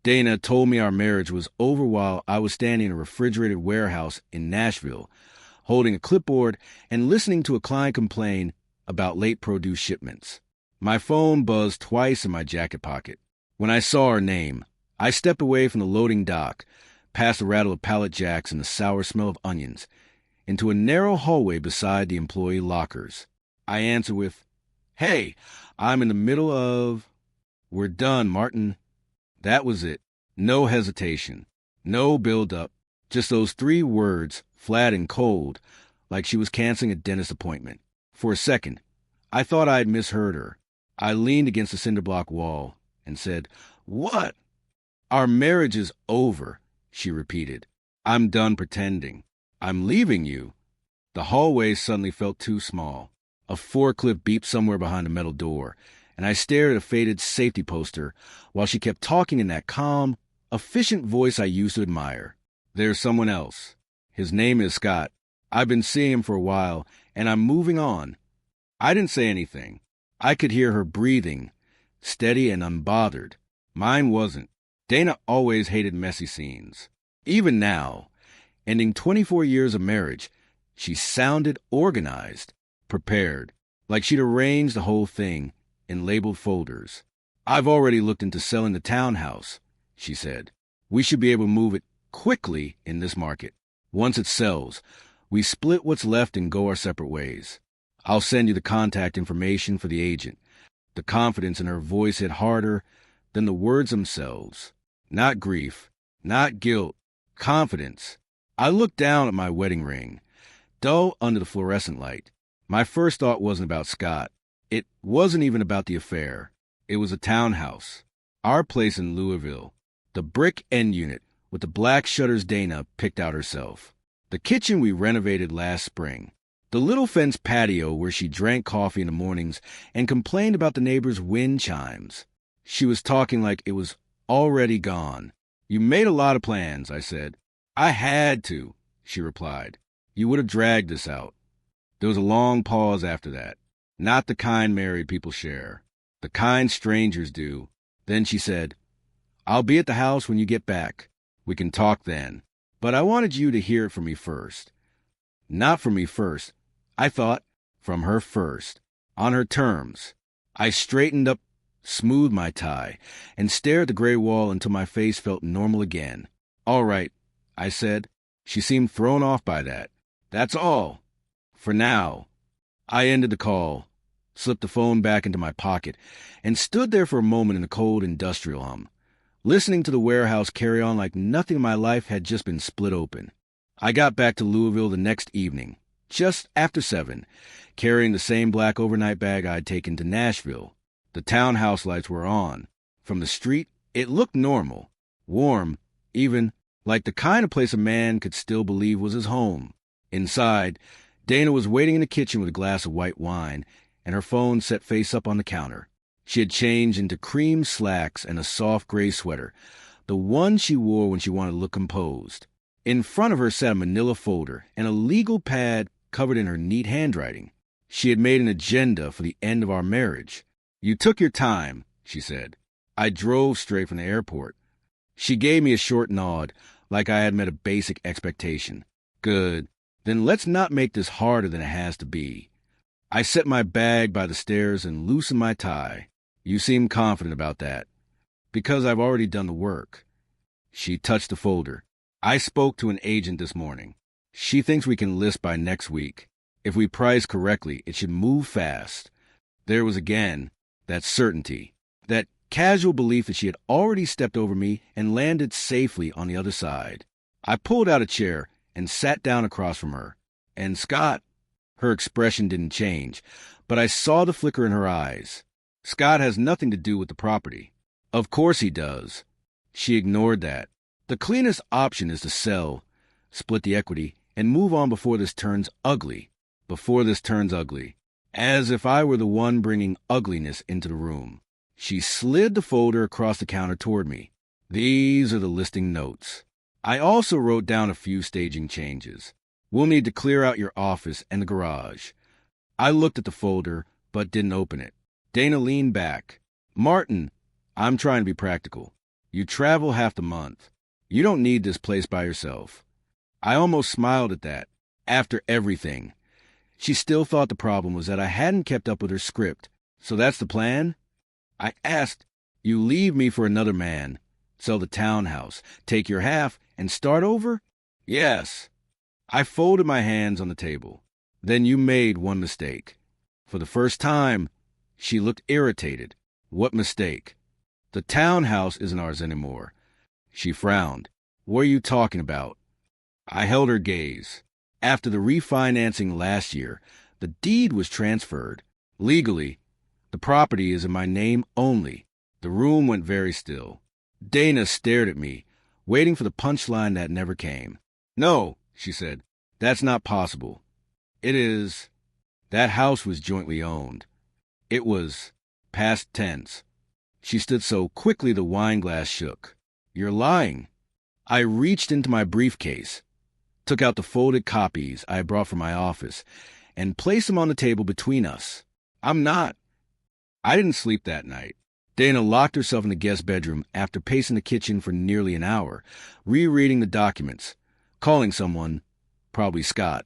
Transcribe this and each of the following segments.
Dana told me our marriage was over while I was standing in a refrigerated warehouse in Nashville, holding a clipboard and listening to a client complain about late produce shipments. My phone buzzed twice in my jacket pocket. When I saw her name, I stepped away from the loading dock, past the rattle of pallet jacks and the sour smell of onions, into a narrow hallway beside the employee lockers. I answered with, "Hey, I'm in the middle of—" "We're done, Martin." That was it. No hesitation. No build-up. Just those 3 words, flat and cold, like she was canceling a dentist appointment. For a second, I thought I had misheard her. I leaned against the cinder block wall and said, "What?" "Our marriage is over," she repeated. "I'm done pretending. I'm leaving you." The hallway suddenly felt too small. A forklift beeped somewhere behind a metal door, and I stared at a faded safety poster while she kept talking in that calm, efficient voice I used to admire. "There's someone else. His name is Scott. I've been seeing him for a while, and I'm moving on." I didn't say anything. I could hear her breathing, steady and unbothered. Mine wasn't. Dana always hated messy scenes. Even now, ending 24 years of marriage, she sounded organized, prepared, like she'd arranged the whole thing in labeled folders. "I've already looked into selling the townhouse," she said. "We should be able to move it quickly in this market. Once it sells, we split what's left and go our separate ways. I'll send you the contact information for the agent." The confidence in her voice hit harder than the words themselves. Not grief, not guilt, confidence. I looked down at my wedding ring, dull under the fluorescent light. My first thought wasn't about Scott. It wasn't even about the affair. It was a townhouse. Our place in Louisville. The brick end unit with the black shutters Dana picked out herself. The kitchen we renovated last spring. The little fenced patio where she drank coffee in the mornings and complained about the neighbors' wind chimes. She was talking like it was already gone. "You made a lot of plans," I said. "I had to," she replied. "You would have dragged this out." There was a long pause after that. Not the kind married people share. The kind strangers do. Then she said, "I'll be at the house when you get back. We can talk then. But I wanted you to hear it from me first." Not from me first. I thought, from her first. On her terms. I straightened up, smoothed my tie, and stared at the gray wall until my face felt normal again. "All right," I said. She seemed thrown off by that. "That's all. For now." I ended the call, slipped the phone back into my pocket, and stood there for a moment in the cold industrial hum, listening to the warehouse carry on like nothing in my life had just been split open. I got back to Louisville the next evening, just after 7, carrying the same black overnight bag I'd taken to Nashville. The townhouse lights were on. From the street, it looked normal, warm, even like the kind of place a man could still believe was his home. Inside, Dana was waiting in the kitchen with a glass of white wine and her phone set face up on the counter. She had changed into cream slacks and a soft gray sweater, the one she wore when she wanted to look composed. In front of her sat a manila folder and a legal pad covered in her neat handwriting. She had made an agenda for the end of our marriage. "You took your time," she said. "I drove straight from the airport." She gave me a short nod, like I had met a basic expectation. "Good. Then let's not make this harder than it has to be." I set my bag by the stairs and loosened my tie. "You seem confident about that." "Because I've already done the work." She touched the folder. "I spoke to an agent this morning. She thinks we can list by next week. If we price correctly, it should move fast." There was again that certainty, that casual belief that she had already stepped over me and landed safely on the other side. I pulled out a chair and sat down across from her. "And Scott—" Her expression didn't change, but I saw the flicker in her eyes. "Scott has nothing to do with the property." "Of course he does." She ignored that. "The cleanest option is to sell, split the equity, and move on before this turns ugly. Before this turns ugly." As if I were the one bringing ugliness into the room. She slid the folder across the counter toward me. "These are the listing notes. I also wrote down a few staging changes. We'll need to clear out your office and the garage." I looked at the folder, but didn't open it. Dana leaned back. "Martin, I'm trying to be practical. You travel half the month. You don't need this place by yourself. I almost smiled at that. After everything. She still thought the problem was that I hadn't kept up with her script. So that's the plan? I asked, you leave me for another man, sell the townhouse, take your half, and start over? Yes. I folded my hands on the table. Then you made one mistake. For the first time, she looked irritated. What mistake? The townhouse isn't ours anymore. She frowned. What are you talking about? I held her gaze. After the refinancing last year, the deed was transferred. Legally, the property is in my name only. The room went very still. Dana stared at me, waiting for the punchline that never came. No, she said, that's not possible. It is. That house was jointly owned. It was past tense. She stood so quickly the wine glass shook. You're lying. I reached into my briefcase, took out the folded copies I had brought from my office, and placed them on the table between us. I'm not. I didn't sleep that night. Dana locked herself in the guest bedroom after pacing the kitchen for nearly an hour, rereading the documents, calling someone, probably Scott,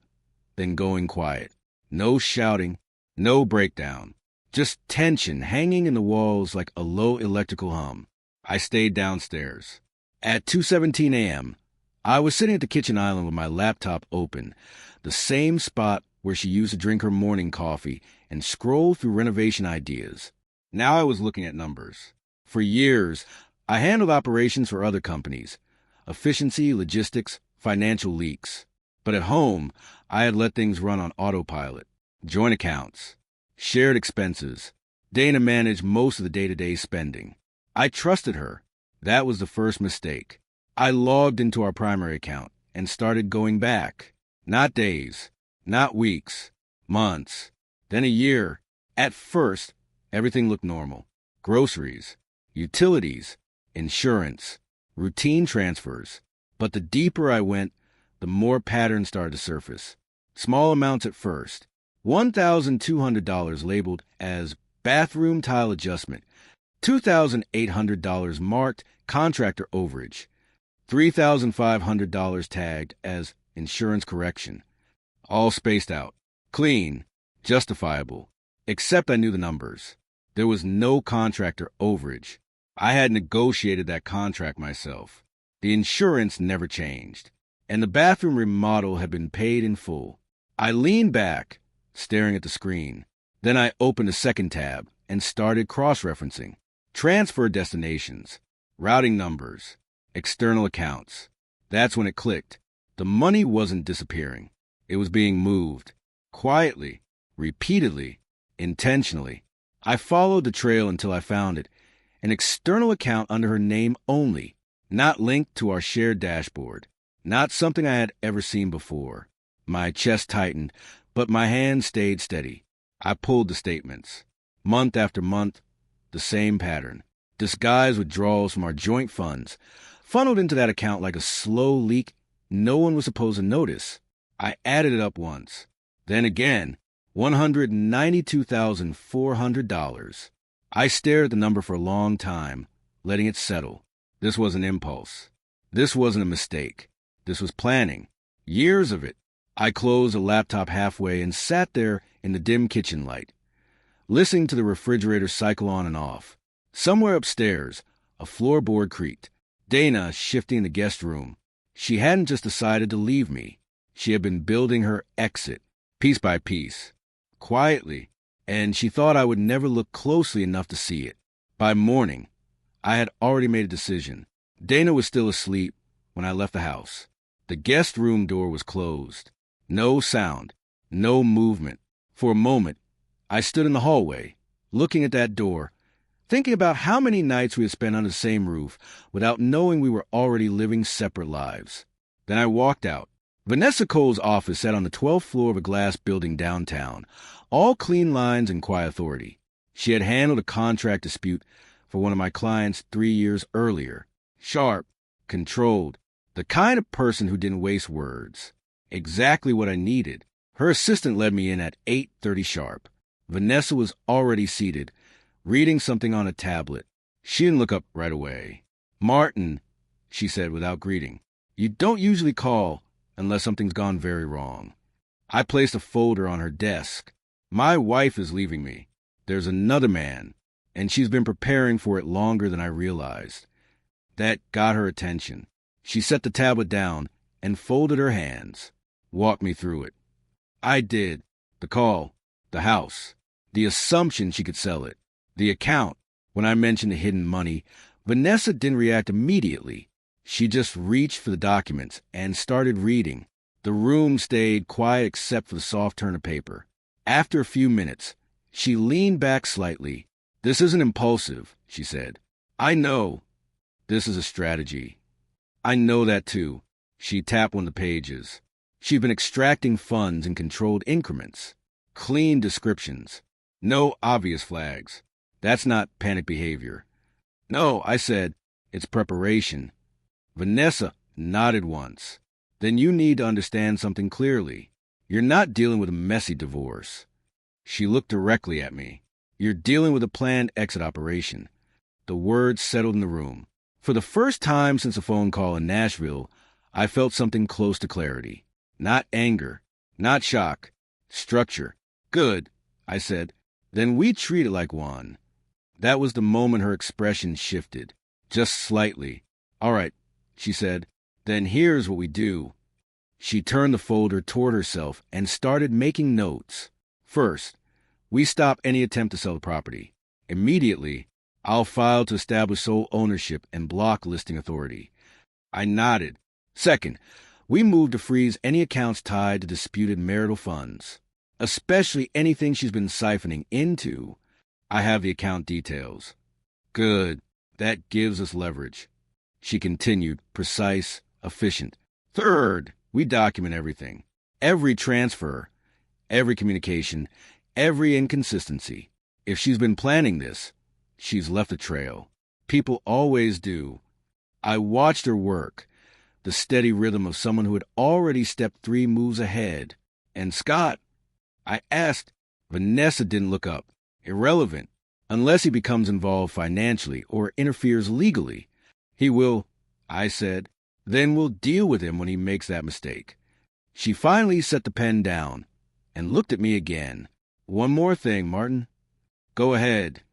then going quiet. No shouting, no breakdown, just tension hanging in the walls like a low electrical hum. I stayed downstairs. At 2:17 a.m., I was sitting at the kitchen island with my laptop open, the same spot where she used to drink her morning coffee and scroll through renovation ideas. Now I was looking at numbers. For years, I handled operations for other companies, efficiency, logistics, financial leaks. But at home, I had let things run on autopilot. Joint accounts, shared expenses. Dana managed most of the day-to-day spending. I trusted her. That was the first mistake. I logged into our primary account and started going back. Not days, not weeks, months, then a year. At first, everything looked normal. Groceries, utilities, insurance, routine transfers. But the deeper I went, the more patterns started to surface. Small amounts at first. $1,200 labeled as bathroom tile adjustment. $2,800 marked contractor overage. $3,500 tagged as insurance correction. All spaced out. Clean. Justifiable. Except I knew the numbers. There was no contractor overage. I had negotiated that contract myself. The insurance never changed. And the bathroom remodel had been paid in full. I leaned back, staring at the screen. Then I opened a second tab and started cross-referencing. Transfer destinations, routing numbers, external accounts. That's when it clicked. The money wasn't disappearing. It was being moved. Quietly, repeatedly, intentionally. I followed the trail until I found it. An external account under her name only, not linked to our shared dashboard. Not something I had ever seen before. My chest tightened, but my hand stayed steady. I pulled the statements. Month after month, the same pattern. Disguised withdrawals from our joint funds, funneled into that account like a slow leak no one was supposed to notice. I added it up once. Then again, $192,400. I stared at the number for a long time, letting it settle. This was an impulse. This wasn't a mistake. This was planning. Years of it. I closed the laptop halfway and sat there in the dim kitchen light, listening to the refrigerator cycle on and off. Somewhere upstairs, a floorboard creaked. Dana shifting the guest room. She hadn't just decided to leave me. She had been building her exit, piece by piece, quietly, and she thought I would never look closely enough to see it. By morning, I had already made a decision. Dana was still asleep when I left the house. The guest room door was closed. No sound, no movement. For a moment, I stood in the hallway, looking at that door, thinking about how many nights we had spent under the same roof without knowing we were already living separate lives. Then I walked out. Vanessa Cole's office sat on the 12th floor of a glass building downtown, all clean lines and quiet authority. She had handled a contract dispute for one of my clients 3 years earlier. Sharp, controlled, the kind of person who didn't waste words. Exactly what I needed. Her assistant led me in at 8:30 sharp. Vanessa was already seated, reading something on a tablet. She didn't look up right away. "Martin," she said without greeting, "you don't usually call unless something's gone very wrong." I placed a folder on her desk. "My wife is leaving me. There's another man, and she's been preparing for it longer than I realized." That got her attention. She set the tablet down and folded her hands. "Walk me through it." I did. The call, the house, the assumption she could sell it, the account. When I mentioned the hidden money, Vanessa didn't react immediately. She just reached for the documents and started reading. The room stayed quiet except for the soft turn of paper. After a few minutes, she leaned back slightly. "This isn't impulsive," she said. "I know. This is a strategy." "I know that too." She tapped one of the pages. She'd been extracting funds in controlled increments. Clean descriptions. No obvious flags. That's not panic behavior. "No," I said. "It's preparation." Vanessa nodded once. "Then you need to understand something clearly. You're not dealing with a messy divorce." She looked directly at me. "You're dealing with a planned exit operation." The words settled in the room. For the first time since a phone call in Nashville, I felt something close to clarity. Not anger, not shock, structure. "Good," I said. "Then we treat it like one." That was the moment her expression shifted, just slightly. "All right," she said. "Then here's what we do." She turned the folder toward herself and started making notes. "First, we stop any attempt to sell the property. Immediately, I'll file to establish sole ownership and block listing authority." I nodded. "Second, we move to freeze any accounts tied to disputed marital funds, especially anything she's been siphoning into. I have the account details." "Good. That gives us leverage." She continued, precise, efficient. "Third, we document everything. Every transfer, every communication, every inconsistency. If she's been planning this, she's left a trail. People always do." I watched her work, the steady rhythm of someone who had already stepped 3 moves ahead. "And Scott?" I asked. Vanessa didn't look up. "Irrelevant, unless he becomes involved financially or interferes legally. He will," I said. "Then we'll deal with him when he makes that mistake." She finally set the pen down and looked at me again. "One more thing, Martin." "Go ahead."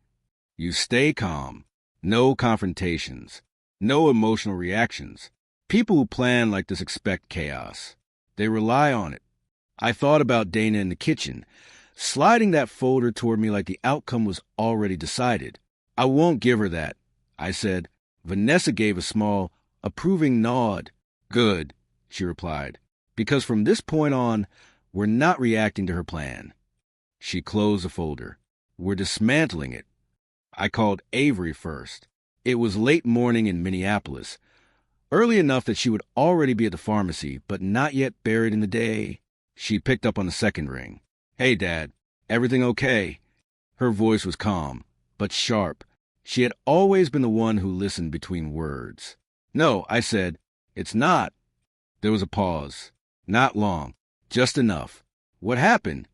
"You stay calm. No confrontations. No emotional reactions. People who plan like this expect chaos. They rely on it." I thought about Dana in the kitchen, sliding that folder toward me like the outcome was already decided. "I won't give her that," I said. Vanessa gave a small, approving nod. "Good," she replied, "because from this point on, we're not reacting to her plan." She closed the folder. "We're dismantling it." I called Avery first. It was late morning in Minneapolis, early enough that she would already be at the pharmacy, but not yet buried in the day. She picked up on the second ring. "Hey, Dad, everything okay?" Her voice was calm, but sharp. She had always been the one who listened between words. "No," I said, "it's not." There was a pause. Not long, just enough. "What happened?"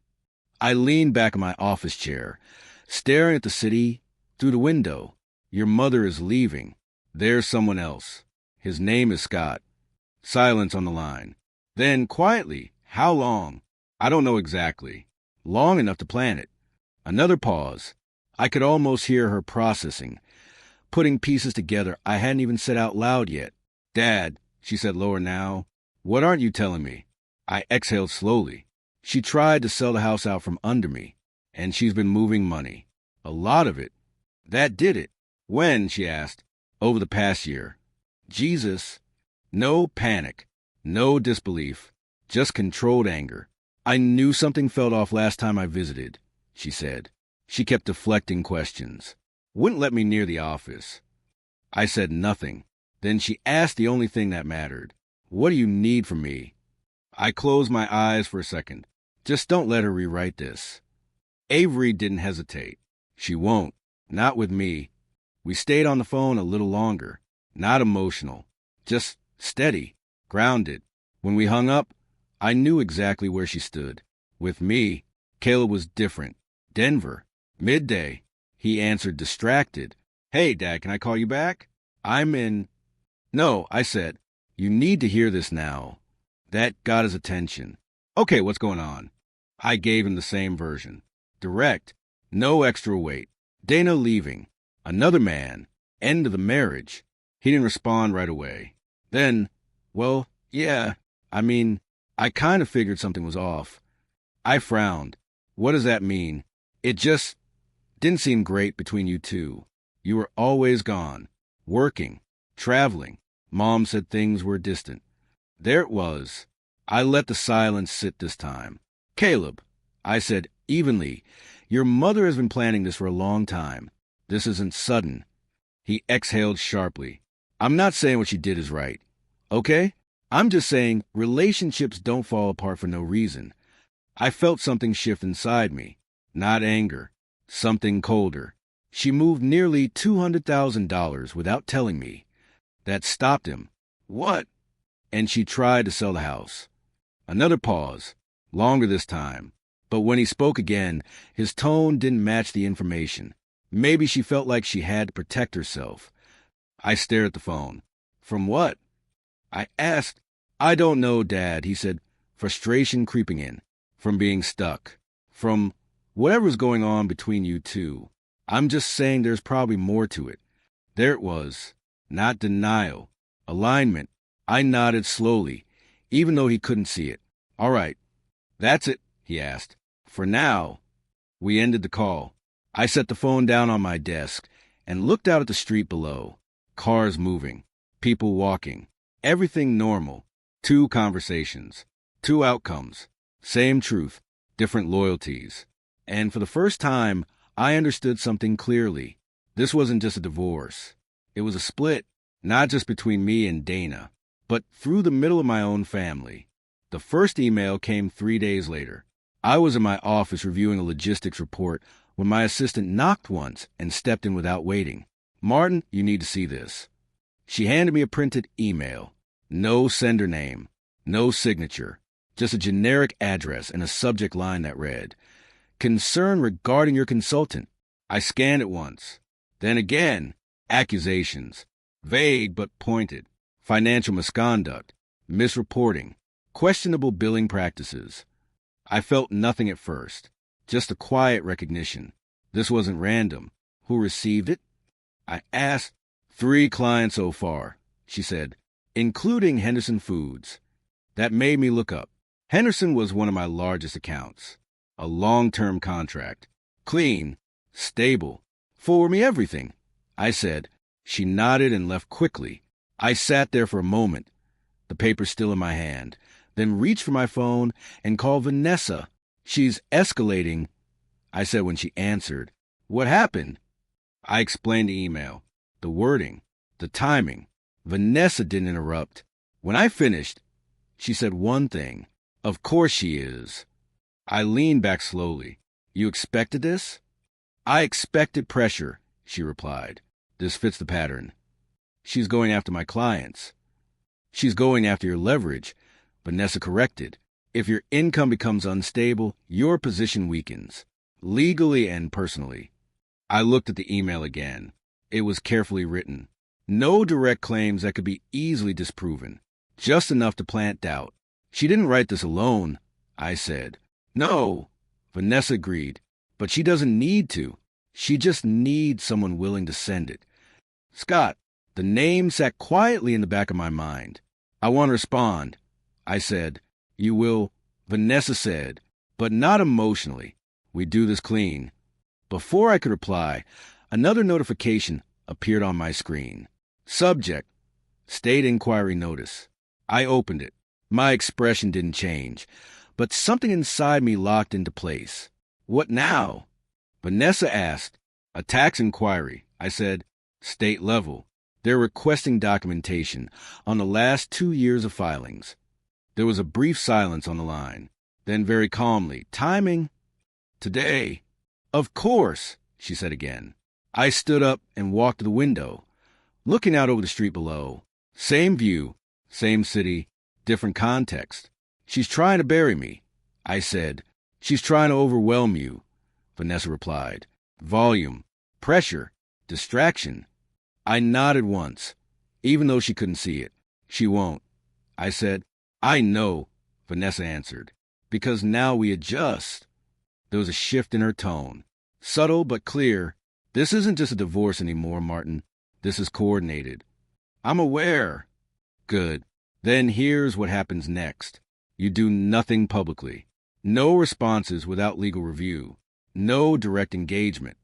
I leaned back in my office chair, staring at the city through the window. "Your mother is leaving. There's someone else. His name is Scott." Silence on the line. Then, quietly, "How long?" "I don't know exactly. Long enough to plan it." Another pause. I could almost hear her processing, putting pieces together I hadn't even said out loud yet. "Dad," she said lower now, "what aren't you telling me?" I exhaled slowly. "She tried to sell the house out from under me, and she's been moving money. A lot of it." "That did it." "When?" she asked. "Over the past year." Jesus. No panic, no disbelief, just controlled anger. "I knew something felt off last time I visited," she said. She kept deflecting questions. Wouldn't let me near the office. I said nothing. Then she asked the only thing that mattered. "What do you need from me?" I closed my eyes for a second. "Just don't let her rewrite this." Avery didn't hesitate. "She won't. Not with me." We stayed on the phone a little longer. Not emotional. Just steady. Grounded. When we hung up, I knew exactly where she stood. With me, Caleb was different. "Denver. Midday." He answered distracted. "Hey, Dad, can I call you back?" I'm in. No, I said. You need to hear this now. That got his attention. Okay, what's going on? I gave him the same version. Direct. No extra weight. Dana leaving. Another man. End of the marriage. He didn't respond right away. Then, well, yeah, I kind of figured something was off. I frowned. What does that mean? It just didn't seem great between you two. You were always gone. Working. Traveling. Mom said things were distant. There it was. I let the silence sit this time. Caleb, I said evenly, your mother has been planning this for a long time. This isn't sudden. He exhaled sharply. I'm not saying what she did is right. Okay? I'm just saying relationships don't fall apart for no reason. I felt something shift inside me. Not anger. Something colder. She moved nearly $200,000 without telling me. That stopped him. What? And she tried to sell the house. Another pause. Longer this time. But when he spoke again, his tone didn't match the information. Maybe she felt like she had to protect herself. I stared at the phone. From what? I asked. I don't know, Dad, he said, frustration creeping in. From being stuck. From whatever's going on between you two. I'm just saying there's probably more to it. There it was. Not denial. Alignment. I nodded slowly, even though he couldn't see it. All right. That's it, he asked. For now. We ended the call. I set the phone down on my desk and looked out at the street below. Cars moving. People walking. Everything normal. 2 conversations. 2 outcomes. Same truth. Different loyalties. And for the first time, I understood something clearly. This wasn't just a divorce. It was a split, not just between me and Dana, but through the middle of my own family. The first email came 3 days later. I was in my office reviewing a logistics report when my assistant knocked once and stepped in without waiting. Martin, you need to see this. She handed me a printed email. No sender name, no signature, just a generic address and a subject line that read, "Concern regarding your consultant." I scanned it once. Then again, accusations. Vague but pointed. Financial misconduct. Misreporting. Questionable billing practices. I felt nothing at first. Just a quiet recognition. This wasn't random. Who received it? I asked. 3 clients so far, she said, including Henderson Foods. That made me look up. Henderson was one of my largest accounts. A long-term contract. Clean. Stable. Forward me everything, I said. She nodded and left quickly. I sat there for a moment, the paper still in my hand, then reached for my phone and called Vanessa. She's escalating, I said when she answered. What happened? I explained the email, the wording, the timing. Vanessa didn't interrupt. When I finished, she said one thing. Of course she is. I leaned back slowly. You expected this? I expected pressure, she replied. This fits the pattern. She's going after my clients. She's going after your leverage, Vanessa corrected. If your income becomes unstable, your position weakens, legally and personally. I looked at the email again. It was carefully written. No direct claims that could be easily disproven. Just enough to plant doubt. She didn't write this alone, I said. No, Vanessa agreed. But she doesn't need to. She just needs someone willing to send it. Scott, the name sat quietly in the back of my mind. I want to respond, I said. You will, Vanessa said, but not emotionally. We do this clean. Before I could reply, another notification appeared on my screen. Subject, State Inquiry Notice. I opened it. My expression didn't change, but something inside me locked into place. What now? Vanessa asked. A tax inquiry, I said. State level. They're requesting documentation on the last 2 years of filings. There was a brief silence on the line. Then very calmly, timing? Today. Of course, she said again. I stood up and walked to the window, looking out over the street below. Same view, same city, different context. She's trying to bury me, I said. She's trying to overwhelm you, Vanessa replied. Volume, pressure, distraction. I nodded once, even though she couldn't see it. She won't. I said, I know, Vanessa answered, because now we adjust. There was a shift in her tone. Subtle but clear. This isn't just a divorce anymore, Martin. This is coordinated. I'm aware. Good. Then here's what happens next. You do nothing publicly. No responses without legal review. No direct engagement.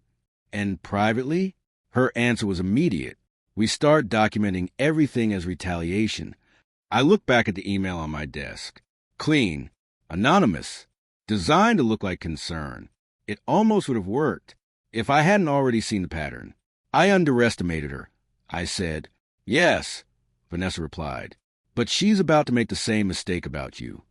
And privately? Her answer was immediate. We start documenting everything as retaliation. I look back at the email on my desk. Clean. Anonymous. Designed to look like concern. It almost would have worked if I hadn't already seen the pattern. I underestimated her. I said, yes, Vanessa replied, but she's about to make the same mistake about you.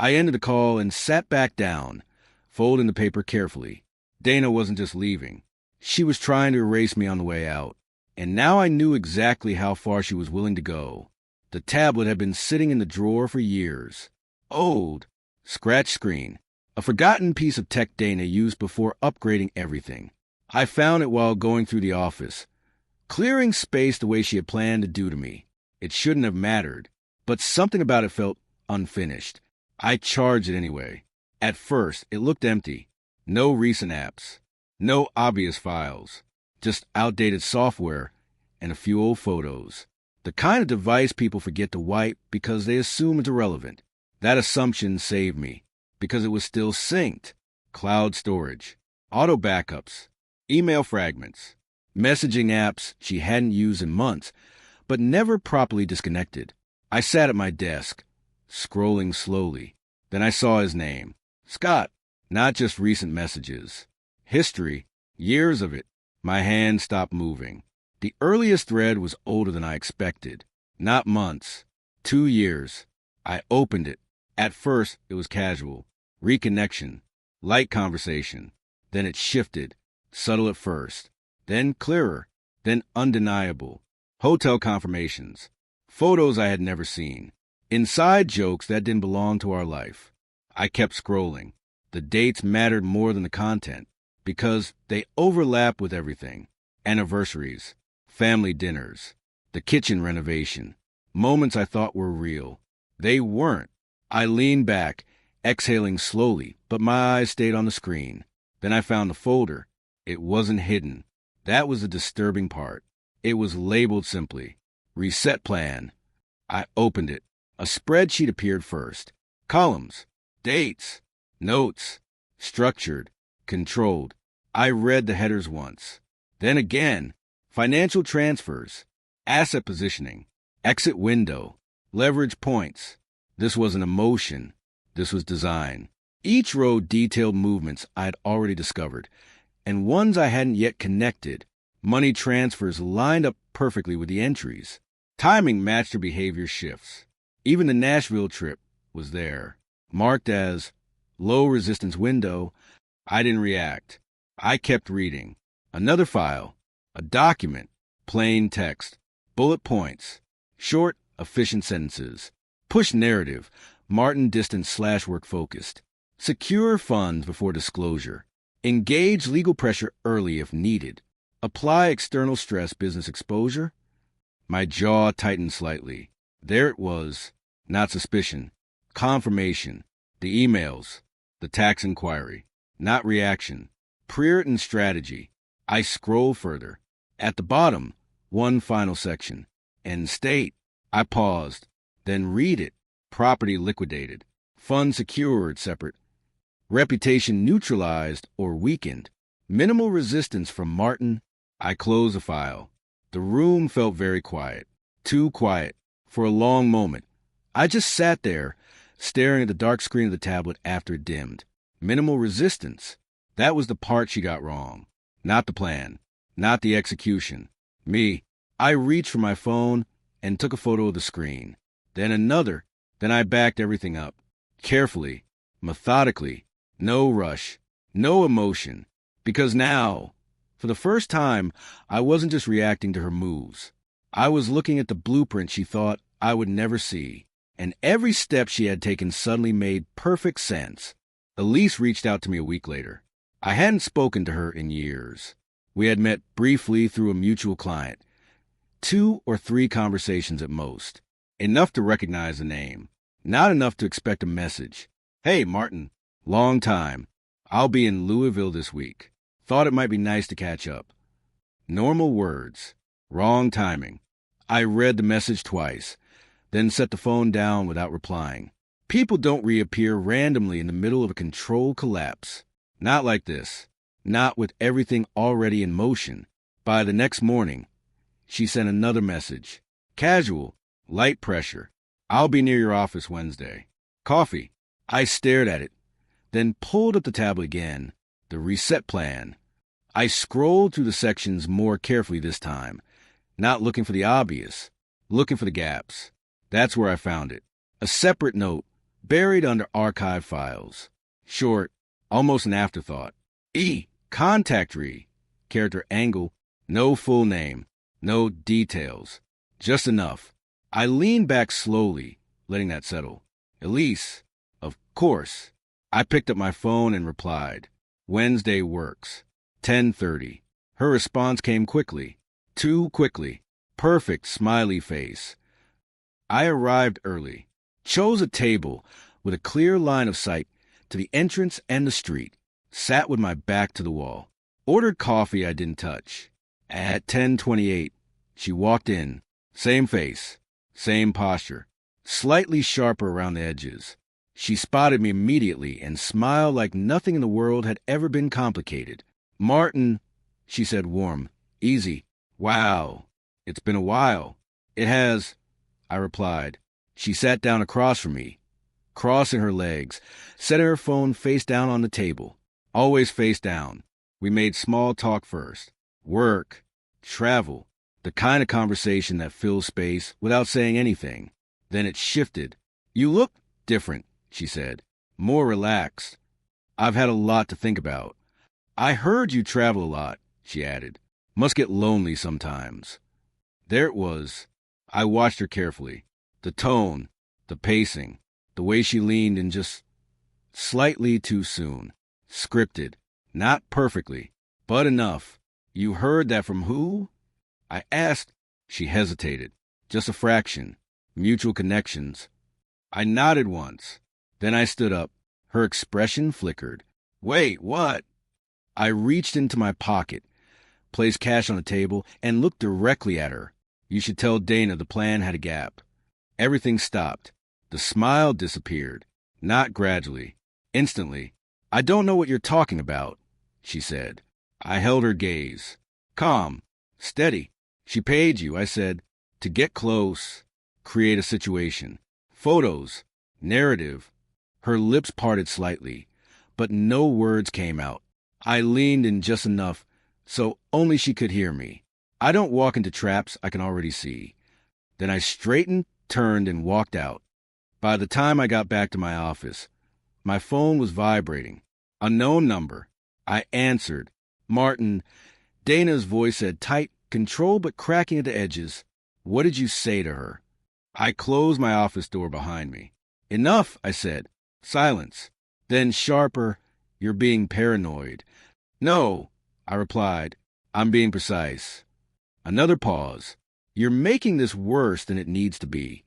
I ended the call and sat back down, folding the paper carefully. Dana wasn't just leaving. She was trying to erase me on the way out. And now I knew exactly how far she was willing to go. The tablet had been sitting in the drawer for years. Old. Scratch screen. A forgotten piece of tech Dana used before upgrading everything. I found it while going through the office, clearing space the way she had planned to do to me. It shouldn't have mattered, but something about it felt unfinished. I charged it anyway. At first, it looked empty. No recent apps. No obvious files. Just outdated software and a few old photos. The kind of device people forget to wipe because they assume it's irrelevant. That assumption saved me, because it was still synced. Cloud storage, auto backups, email fragments, messaging apps she hadn't used in months, but never properly disconnected. I sat at my desk, scrolling slowly. Then I saw his name. Scott. Not just recent messages. History. Years of it. My hand stopped moving. The earliest thread was older than I expected. Not months. 2 years. I opened it. At first, it was casual. Reconnection. Light conversation. Then it shifted. Subtle at first. Then clearer. Then undeniable. Hotel confirmations. Photos I had never seen. Inside jokes that didn't belong to our life. I kept scrolling. The dates mattered more than the content, because they overlap with everything. Anniversaries. Family dinners. The kitchen renovation. Moments I thought were real. They weren't. I leaned back, exhaling slowly, but my eyes stayed on the screen. Then I found the folder. It wasn't hidden. That was the disturbing part. It was labeled simply, Reset Plan. I opened it. A spreadsheet appeared first. Columns, dates, notes, structured, controlled. I read the headers once. Then again, financial transfers, asset positioning, exit window, leverage points. This wasn't emotion. This was design. Each row detailed movements I had already discovered, and ones I hadn't yet connected. Money transfers lined up perfectly with the entries. Timing matched her behavior shifts. Even the Nashville trip was there. Marked as low resistance window, I didn't react. I kept reading. Another file. A document. Plain text. Bullet points. Short, efficient sentences. Push narrative. Martin distance / work focused. Secure funds before disclosure. Engage legal pressure early if needed. Apply external stress business exposure. My jaw tightened slightly. There it was. Not suspicion. Confirmation. The emails. The tax inquiry. Not reaction. Pre-written strategy. I scroll further. At the bottom, one final section. End state. I paused. Then read it. Property liquidated. Fund secured separate. Reputation neutralized or weakened. Minimal resistance from Martin. I closed the file. The room felt very quiet. Too quiet. For a long moment. I just sat there, staring at the dark screen of the tablet after it dimmed. Minimal resistance. That was the part she got wrong. Not the plan. Not the execution. Me. I reached for my phone and took a photo of the screen. Then another. Then I backed everything up. Carefully. Methodically. No rush. No emotion. Because now, for the first time, I wasn't just reacting to her moves. I was looking at the blueprint she thought I would never see. And every step she had taken suddenly made perfect sense. Elise reached out to me a week later. I hadn't spoken to her in years. We had met briefly through a mutual client. 2 or 3 conversations at most. Enough to recognize the name. Not enough to expect a message. Hey, Martin. Long time. I'll be in Louisville this week. Thought it might be nice to catch up. Normal words. Wrong timing. I read the message twice, then set the phone down without replying. People don't reappear randomly in the middle of a controlled collapse. Not like this. Not with everything already in motion. By the next morning, she sent another message. Casual, light pressure. I'll be near your office Wednesday. Coffee. I stared at it, then pulled up the tab again. The reset plan. I scrolled through the sections more carefully this time, not looking for the obvious, looking for the gaps. That's where I found it. A separate note, buried under archive files. Short, almost an afterthought. Contact re. Character angle, no full name, no details. Just enough. I leaned back slowly, letting that settle. Elise, of course. I picked up my phone and replied. Wednesday works. 10:30. Her response came quickly. Too quickly. Perfect smiley face. I arrived early. Chose a table with a clear line of sight to the entrance and the street. Sat with my back to the wall. Ordered coffee I didn't touch. At 10:28, she walked in. Same face. Same posture. Slightly sharper around the edges. She spotted me immediately and smiled like nothing in the world had ever been complicated. Martin, she said warm. Easy. Wow. It's been a while. It has, I replied. She sat down across from me, crossing her legs, setting her phone face down on the table. Always face down. We made small talk first. Work. Travel. The kind of conversation that fills space without saying anything. Then it shifted. You look different, she said. More relaxed. I've had a lot to think about. I heard you travel a lot, she added. Must get lonely sometimes. There it was. I watched her carefully. The tone, the pacing, the way she leaned in just slightly too soon. Scripted. Not perfectly, but enough. You heard that from who? I asked. She hesitated. Just a fraction. Mutual connections. I nodded once. Then I stood up. Her expression flickered. Wait, what? I reached into my pocket, placed cash on the table, and looked directly at her. You should tell Dana the plan had a gap. Everything stopped. The smile disappeared. Not gradually. Instantly. I don't know what you're talking about, she said. I held her gaze. Calm. Steady. She paid you, I said, to get close, create a situation. Photos. Narrative. Her lips parted slightly, but no words came out. I leaned in just enough so only she could hear me. I don't walk into traps I can already see. Then I straightened, turned, and walked out. By the time I got back to my office, my phone was vibrating. Unknown number. I answered. Martin. Dana's voice said tight, controlled but cracking at the edges. What did you say to her? I closed my office door behind me. Enough, I said. Silence. Then sharper, you're being paranoid. No, I replied. I'm being precise. Another pause. You're making this worse than it needs to be.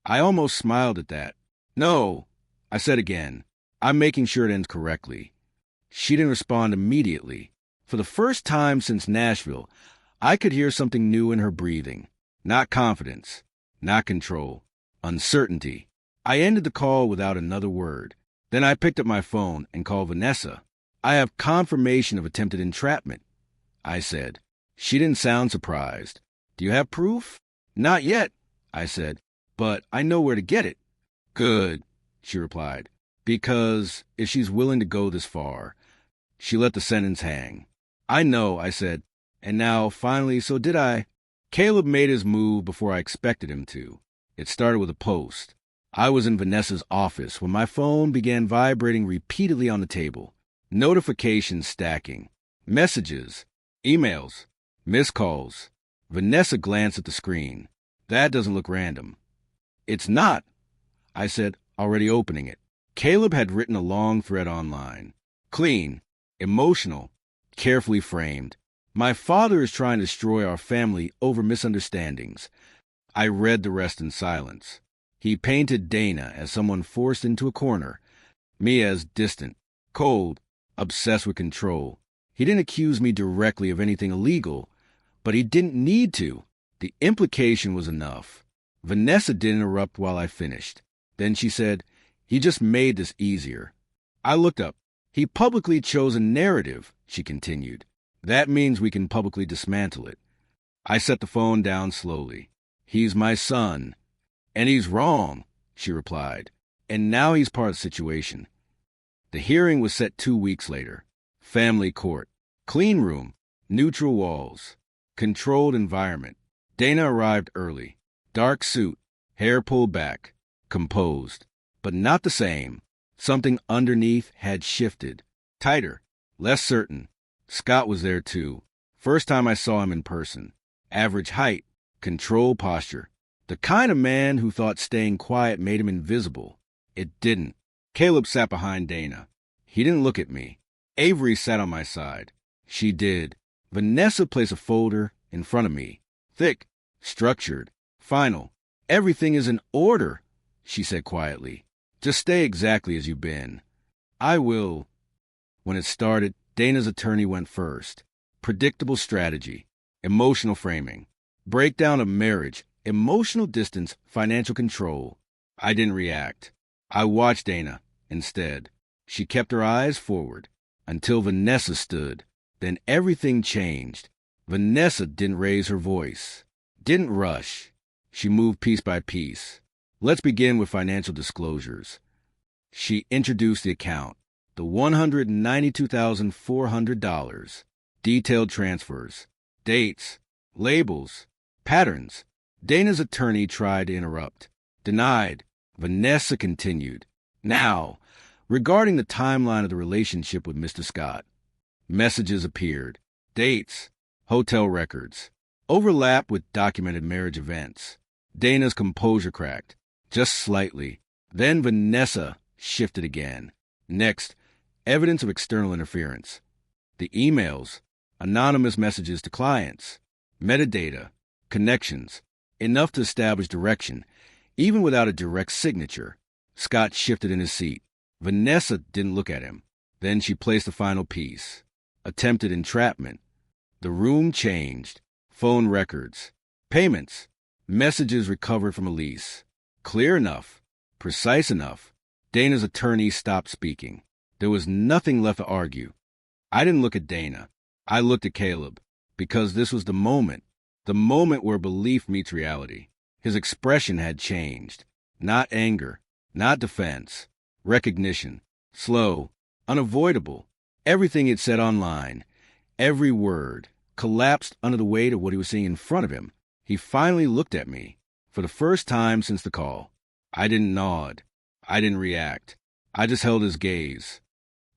I almost smiled at that. No, I said again. I'm making sure it ends correctly. She didn't respond immediately. For the first time since Nashville, I could hear something new in her breathing. Not confidence, not control, uncertainty. I ended the call without another word. Then I picked up my phone and called Vanessa. I have confirmation of attempted entrapment, I said. She didn't sound surprised. Do you have proof? Not yet, I said, but I know where to get it. Good, she replied, because if she's willing to go this far. She let the sentence hang. I know, I said, and now, finally, so did I. Caleb made his move before I expected him to. It started with a post. I was in Vanessa's office when my phone began vibrating repeatedly on the table. Notifications stacking. Messages. Emails. Missed calls. Vanessa glanced at the screen. That doesn't look random. It's not, I said, already opening it. Caleb had written a long thread online. Clean. Emotional. Carefully framed. My father is trying to destroy our family over misunderstandings. I read the rest in silence. He painted Dana as someone forced into a corner, me as distant, cold, obsessed with control. He didn't accuse me directly of anything illegal, but he didn't need to. The implication was enough. Vanessa didn't interrupt while I finished. Then she said, "He just made this easier." I looked up. "He publicly chose a narrative," she continued. "That means we can publicly dismantle it." I set the phone down slowly. "He's my son." "And he's wrong," she replied. "And now he's part of the situation." The hearing was set 2 weeks later. Family court. Clean room. Neutral walls. Controlled environment. Dana arrived early. Dark suit. Hair pulled back. Composed. But not the same. Something underneath had shifted. Tighter. Less certain. Scott was there too. First time I saw him in person. Average height. Controlled posture. The kind of man who thought staying quiet made him invisible. It didn't. Caleb sat behind Dana. He didn't look at me. Avery sat on my side. She did. Vanessa placed a folder in front of me. Thick, structured, final. "Everything is in order," she said quietly. "Just stay exactly as you've been." "I will." When it started, Dana's attorney went first. Predictable strategy. Emotional framing. Breakdown of marriage. Emotional distance. Financial control. I didn't react. I watched Dana instead. She kept her eyes forward until Vanessa stood. Then everything changed. Vanessa didn't raise her voice. Didn't rush. She moved piece by piece. "Let's begin with financial disclosures." She introduced the account. The $192,400. Detailed transfers. Dates. Labels. Patterns. Dana's attorney tried to interrupt. Denied. Vanessa continued. "Now, regarding the timeline of the relationship with Mr. Scott." Messages appeared. Dates. Hotel records. Overlap with documented marriage events. Dana's composure cracked. Just slightly. Then Vanessa shifted again. Next, evidence of external interference. The emails. Anonymous messages to clients. Metadata. Connections. Enough to establish direction, even without a direct signature. Scott shifted in his seat. Vanessa didn't look at him. Then she placed the final piece. Attempted entrapment. The room changed. Phone records. Payments. Messages recovered from a lease. Clear enough. Precise enough. Dana's attorney stopped speaking. There was nothing left to argue. I didn't look at Dana. I looked at Caleb, because this was the moment where belief meets reality. His expression had changed. Not anger, not defense. Recognition. Slow. Unavoidable. Everything he'd said online, every word, collapsed under the weight of what he was seeing in front of him. He finally looked at me, for the first time since the call. I didn't nod. I didn't react. I just held his gaze.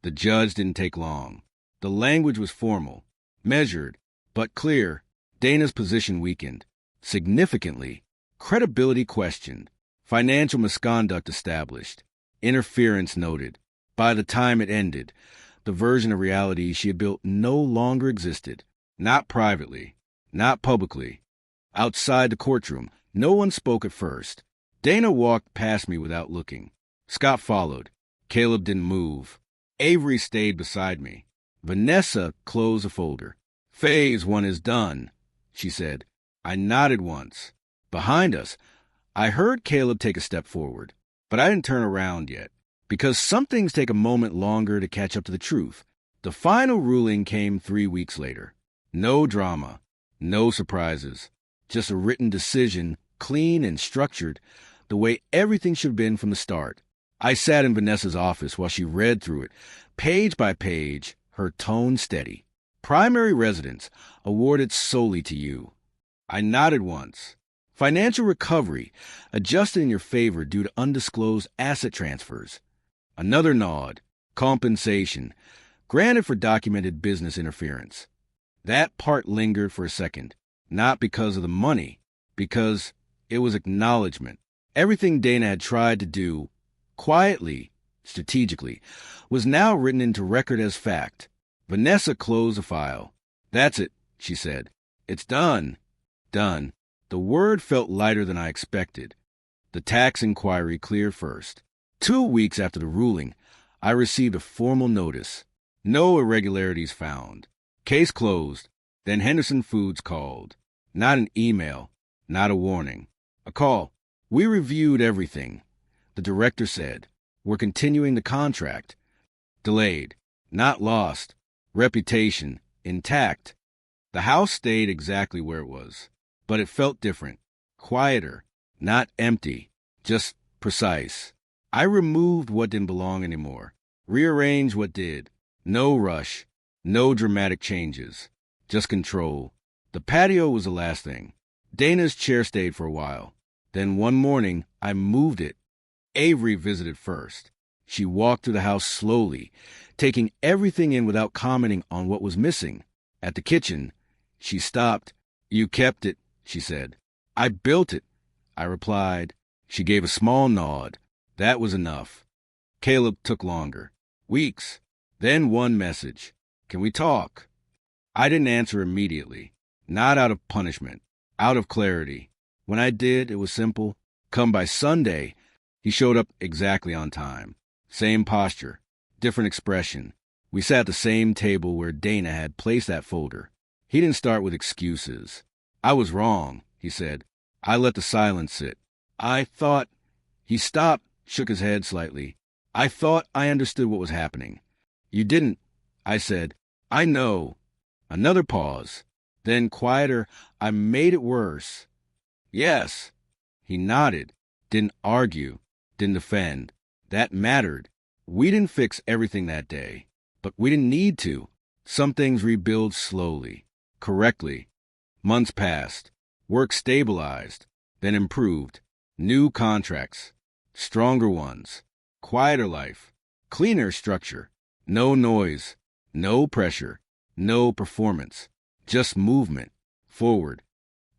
The judge didn't take long. The language was formal, measured, but clear. Dana's position weakened. Significantly. Credibility questioned. Financial misconduct established. Interference noted. By the time it ended, the version of reality she had built no longer existed. Not privately. Not publicly. Outside the courtroom, no one spoke at first. Dana walked past me without looking. Scott followed. Caleb didn't move. Avery stayed beside me. Vanessa closed the folder. "Phase 1 is done," she said. I nodded once. Behind us, I heard Caleb take a step forward, but I didn't turn around yet, because some things take a moment longer to catch up to the truth. The final ruling came 3 weeks later. No drama, no surprises, just a written decision, clean and structured, the way everything should have been from the start. I sat in Vanessa's office while she read through it, page by page, her tone steady. "Primary residence awarded solely to you." I nodded once. "Financial recovery adjusted in your favor due to undisclosed asset transfers." Another nod. "Compensation granted for documented business interference." That part lingered for a second, not because of the money, because it was acknowledgement. Everything Dana had tried to do, quietly, strategically, was now written into record as fact. Vanessa closed the file. "That's it. she said. It's done. Done. The word felt lighter than I expected. The tax inquiry cleared first. 2 weeks after the ruling, I received a formal notice. No irregularities found. Case closed. Then Henderson Foods called. Not an email, not a warning. A call. We reviewed everything. The director said, we're continuing the contract. Delayed. Not lost. Reputation. Intact. The house stayed exactly where it was, but it felt different. Quieter. Not empty. Just precise. I removed what didn't belong anymore. Rearranged what did. No rush. No dramatic changes. Just control. The patio was the last thing. Dana's chair stayed for a while. Then one morning, I moved it. Avery visited first. She walked through the house slowly, taking everything in without commenting on what was missing. At the kitchen, she stopped. You kept it, she said. I built it, I replied. She gave a small nod. That was enough. Caleb took longer. Weeks. Then one message. Can we talk? I didn't answer immediately. Not out of punishment. Out of clarity. When I did, it was simple. Come by Sunday. He showed up exactly on time. Same posture. Different expression. We sat at the same table where Dana had placed that folder. He didn't start with excuses. I was wrong, he said. I let the silence sit. I thought... He stopped, shook his head slightly. I thought I understood what was happening. You didn't, I said. I know. Another pause. Then, quieter, I made it worse. Yes. He nodded. Didn't argue. Didn't defend. That mattered. We didn't fix everything that day. But we didn't need to. Some things rebuild slowly. Correctly. Months passed. Work stabilized. Then improved. New contracts. Stronger ones. Quieter life. Cleaner structure. No noise. No pressure. No performance. Just movement. Forward.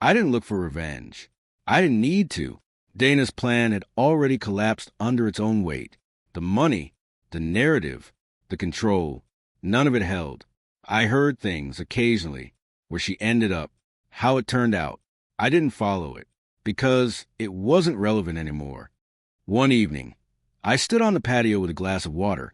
I didn't look for revenge. I didn't need to. Dana's plan had already collapsed under its own weight. The money, the narrative, the control, none of it held. I heard things occasionally, where she ended up, how it turned out. I didn't follow it, because it wasn't relevant anymore. One evening, I stood on the patio with a glass of water,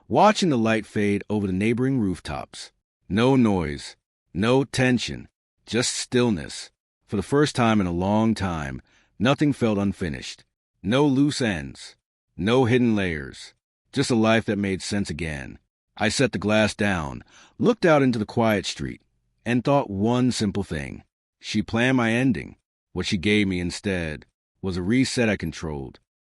watching the light fade over the neighboring rooftops. No noise, no tension, just stillness. For the first time in a long time, nothing felt unfinished. No loose ends. No hidden layers. Just a life that made sense again. I set the glass down, looked out into the quiet street, and thought one simple thing. She planned my ending. What she gave me instead was a reset I controlled.